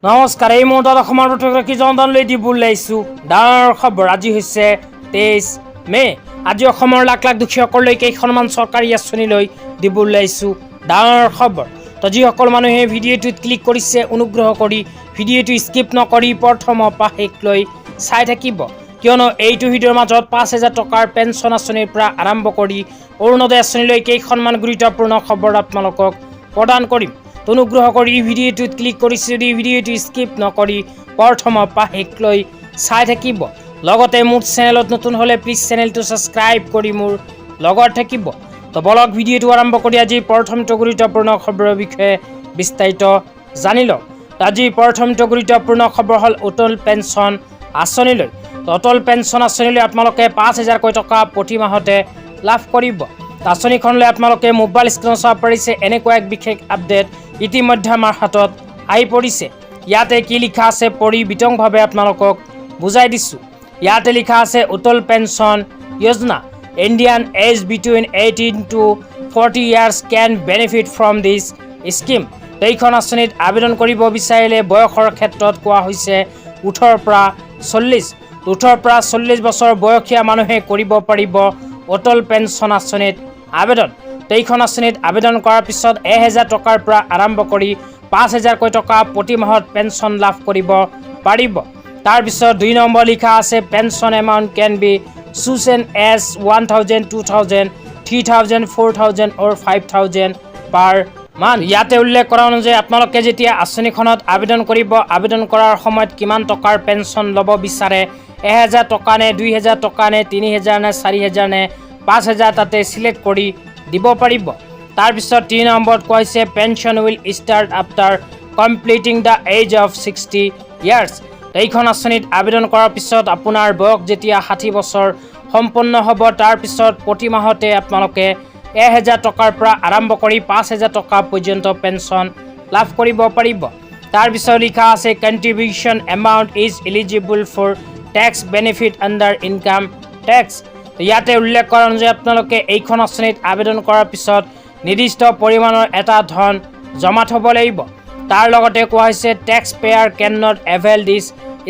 নমস্কাৰ। এই মুহূৰ্তত অসমৰ প্ৰতিগৰাকী জনতালৈ দিবলৈ আহিছোঁ ডাঙৰ খবৰ। আজি হৈছে 23 মে'। আজি অসমৰ লাখ লাখ দুখীয়াসকললৈ কেইখনমান চৰকাৰী আঁচনিলৈ দিবলৈ আহিছোঁ ডাঙৰ খবৰ। তো যিসকল মানুহে ভিডিঅ'টোত ক্লিক কৰিছে অনুগ্ৰহ কৰি ভিডিঅ'টো স্কিপ নকৰি প্ৰথমৰ পৰা শেষলৈ চাই থাকিব, কিয়নো এইটো ভিডিঅ'ৰ মাজত 5,000 টকাৰ পেঞ্চন আঁচনিৰ পৰা আৰম্ভ কৰি অৰুণোদয় আঁচনিলৈ কেইখনমান গুৰুত্বপূৰ্ণ খবৰ আপোনালোকক প্ৰদান কৰিম। অনুগ্ৰহ কৰি ভিডিঅ'টোত ক্লিক কৰিছে যদি ভিডিঅ'টো স্কিপ নকৰি প্ৰথমৰ পৰা শেষলৈ চাই থাকিব। লগতে মোৰ চেনেলত নতুন হ'লে প্লিজ চেনেলটো ছাবস্ক্ৰাইব কৰি মোৰ লগত থাকিব। তো বলক ভিডিঅ'টো আৰম্ভ কৰি আজি প্ৰথমটো গুৰুত্বপূৰ্ণ খবৰৰ বিষয়ে বিস্তাৰিত জানি লওক। আজি প্ৰথমটো গুৰুত্বপূৰ্ণ খবৰ হ'ল অটল পেঞ্চন আঁচনিলৈ। অটল পেঞ্চন আঁচনিলৈ আপোনালোকে 5,000কৈ টকা প্ৰতি মাহতে লাভ কৰিব। আঁচনিখনলৈ আপোনালোকে মোবাইল স্ক্ৰীণত চাব পাৰিছে এনেকুৱা এক বিশেষ আপডেট ইতিমধ্যে আমাৰ হাতত আহি পৰিছে। ইয়াতে কি লিখা আছে পঢ়ি বিতংভাৱে আপোনালোকক বুজাই দিছোঁ। ইয়াতে লিখা আছে Atal pension Yojana Indian age between 18 to 40 years can benefit from this scheme. এইখন আঁচনিত আবেদন কৰিব বিচাৰিলে বয়সৰ ক্ষেত্ৰত কোৱা হৈছে 18 পৰা 40। 18 পৰা 40 বছৰ বয়সীয়া মানুহে কৰিব পাৰিব অটল পেঞ্চন আঁচনিত আবেদন। এইখন আঁচনিত আবেদন কৰাৰ পিছত 1,000 টকাৰ পৰা আৰম্ভ কৰি 5,000কৈ টকা প্ৰতি মাহত পেঞ্চন লাভ কৰিব পাৰিব। তাৰপিছত 2 নম্বৰ লিখা আছে pension amount can be chosen as 1,000, 2,000, 3,000, 4,000 or 5,000 per month. ইয়াতে উল্লেখ কৰা অনুযায়ী আপোনালোকে যেতিয়া আঁচনিখনত আবেদন কৰিব, আবেদন কৰাৰ সময়ত কিমান টকাৰ পেঞ্চন ল'ব বিচাৰে, 1,000 টকা নে, 2,000 টকা নে, 3,000 নে, 4,000 নে, 5,000 তাতে চিলেক্ট কৰি দিব পাৰিব। তাৰপিছত 3 নম্বৰত কোৱা হৈছে pension will start after completing the age of 60 years. এইখন আঁচনিত আবেদন কৰাৰ পিছত আপোনাৰ বয়স যেতিয়া 60 বছৰ সম্পন্ন হ'ব, তাৰপিছত প্ৰতি মাহতে আপোনালোকে 1,000 টকাৰ পৰা আৰম্ভ কৰি 5,000 টকা পৰ্যন্ত পেঞ্চন লাভ কৰিব পাৰিব। তাৰপিছত লিখা আছে contribution amount is eligible for tax benefit under income tax. ইয়াতে উল্লেখ কৰা অনুযায়ী আপোনালোকে এইখন আঁচনিত আবেদন কৰাৰ পিছত নিৰ্দিষ্ট পৰিমাণৰ এটা ধন জমা থ'ব লাগিব। তাৰ লগতে কোৱা হৈছে tax payer can not avail this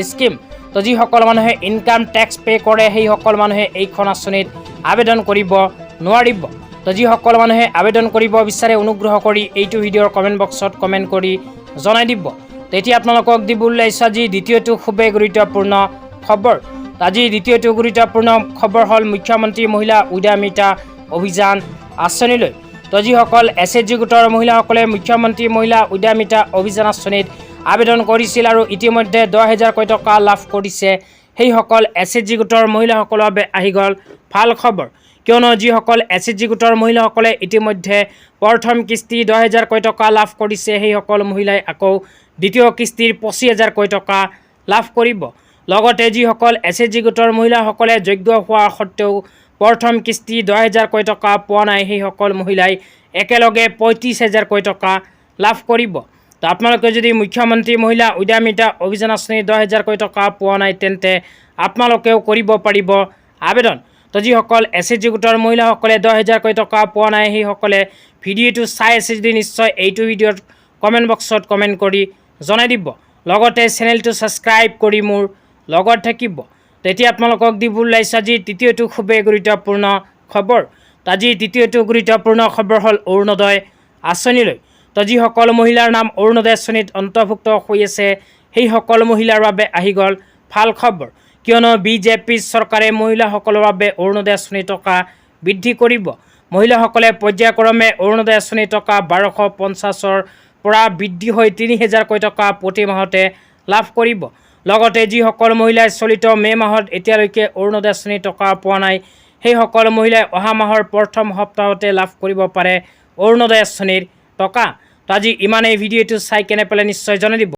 scheme. তো যিসকল মানুহে ইনকাম টেক্স পে' কৰে সেইসকল মানুহে এইখন আঁচনিত আবেদন কৰিব নোৱাৰিব। তো যিসকল মানুহে আবেদন কৰিব বিচাৰে অনুগ্ৰহ কৰি এইটো ভিডিঅ'ৰ কমেণ্ট বক্সত কমেণ্ট কৰি জনাই দিব। তেতিয়া আপোনালোকক দিবলৈ আহিছোঁ আজি দ্বিতীয়টো খুবেই গুৰুত্বপূৰ্ণ খবৰ। আজি দ্বিতীয়টো গুৰুত্বপূৰ্ণ খবৰ হ'ল মুখ্যমন্ত্ৰী মহিলা উদ্যমিতা অভিযান আঁচনিলৈ। তো যিসকল SHG গোটৰ মহিলাসকলে মুখ্যমন্ত্ৰী মহিলা উদ্যমিতা অভিযান আঁচনিত আবেদন কৰিছিল আৰু ইতিমধ্যে 10,000কৈ টকা লাভ কৰিছে, সেইসকল SHG গোটৰ মহিলাসকলৰ বাবে আহি গ'ল ভাল খবৰ। কিয়নো যিসকল SHG গোটৰ মহিলাসকলে ইতিমধ্যে প্ৰথম কিস্তি 10,000কৈ টকা লাভ কৰিছে, সেইসকল মহিলাই আকৌ দ্বিতীয় কিস্তিৰ 25,000কৈ টকা লাভ কৰিব। লগতে যিসকল SHG গোটৰ মহিলাসকলে যোগ্য হোৱা সত্ত্বেও প্ৰথম কিস্তি 10,000কৈ টকা পোৱা নাই, সেইসকল মহিলাই একেলগে 35,000কৈ টকা লাভ কৰিব। তো আপোনালোকে যদি মুখ্যমন্ত্ৰী মহিলা উদ্যমিতা অভিযান আঁচনি 10,000কৈ টকা পোৱা নাই, তেন্তে আপোনালোকেও কৰিব পাৰিব আবেদন। তো যিসকল SHG গোটৰ মহিলাসকলে 10,000কৈ টকা পোৱা নাই, সেইসকলে ভিডিঅ'টো চাই আছে যদি নিশ্চয় এইটো ভিডিঅ'ত কমেণ্ট বক্সত কমেণ্ট কৰি জনাই দিব। লগতে চেনেলটো ছাবস্ক্ৰাইব কৰি মোৰ লগত থাকিব। তেতিয়া আপোনালোকক দিবলৈ আহিছোঁ আজি তৃতীয়টো খুবেই গুৰুত্বপূৰ্ণ খবৰ। আজি তৃতীয়টো গুৰুত্বপূৰ্ণ খবৰ হ'ল অৰুণোদয় আঁচনিলৈ। তো যিসকল মহিলাৰ নাম অৰুণোদয় আঁচনিত অন্তৰ্ভুক্ত হৈ আছে, সেইসকল মহিলাৰ বাবে আহি গ'ল ভাল খবৰ। কিয়নো BJP চৰকাৰে মহিলাসকলৰ বাবে অৰুণোদয় আঁচনিৰ টকা বৃদ্ধি কৰিব। মহিলাসকলে পৰ্যায়ক্ৰমে অৰুণোদয় আঁচনিৰ টকা 1,250ৰ পৰা বৃদ্ধি হৈ 3,000কৈ টকা প্ৰতি মাহতে লাভ কৰিব। লগতে যিসকল মহিলাই চলিত মে' মাহত এতিয়ালৈকে অৰুণোদয় আঁচনিৰ টকা পোৱা নাই, সেইসকল মহিলাই অহা মাহৰ প্ৰথম সপ্তাহতে লাভ কৰিব পাৰে অৰুণোদয় আঁচনিৰ টকা। তো আজি ইমানেই। ভিডিঅ'টো চাই কেনে পেলাই নিশ্চয় জনাই দিব।